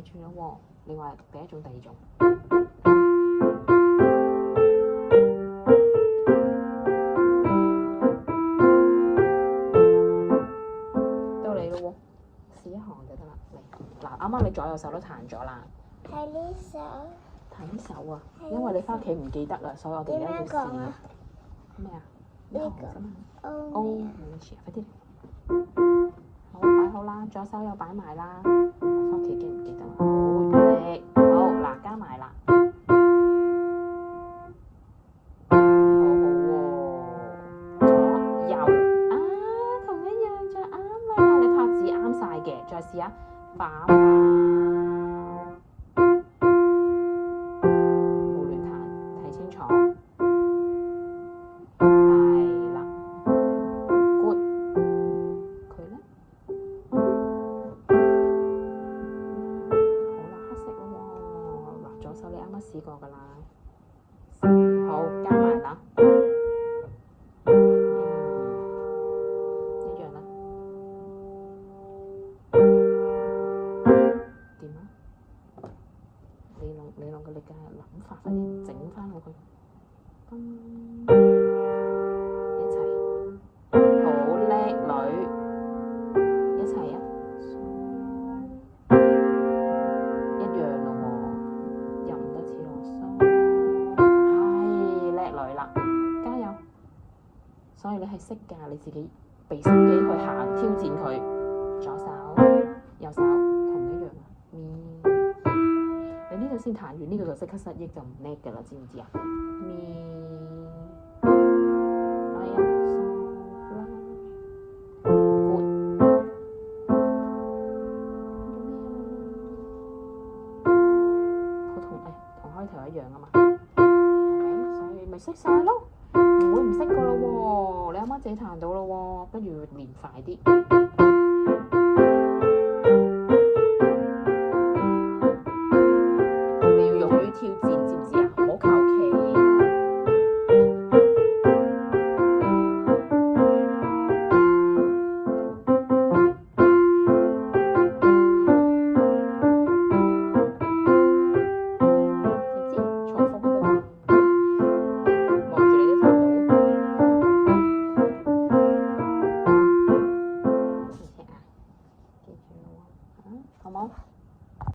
住咯喎，你話第一種第二種？到你咯喎，試一行就得啦。嚟嗱，啱啱你左右手都彈咗啦。睇呢手。睇呢手啊，因為你翻屋企唔記得啦，所以我哋而家要試。咩啊？呢行啫嘛。O 冇事，快啲嚟。好，擺好啦，左手又擺埋啦。翻屋企記唔記得？好叻，好嗱，加埋啦。好喎，左右啊，同一樣就啱啦。但係你拍子啱晒嘅，再試下反反。冇亂彈，睇清楚。係啦 ，good。佢咧？好啦，黑色咯喎，嗱，左手你啱啱試過㗎啦。好，加埋啦。一樣啦。點啊？你諗嘅你嘅諗法，快啲整翻好佢。一齊，好叻女，一齊啊！一樣咯喎，又唔得似落梳，係叻女啦，加油！所以你係識㗎，你自己俾心機去行挑戰佢，左手右手同一樣啊，你呢度先彈完，呢度就即刻失憶就唔叻㗎啦，知唔知啊？係啊，梳啦，good。佢同開頭一樣啊嘛，係咪？所以咪識晒咯，唔會唔識㗎咯喎，你啱啱自己彈到咯喎，不如練快啲。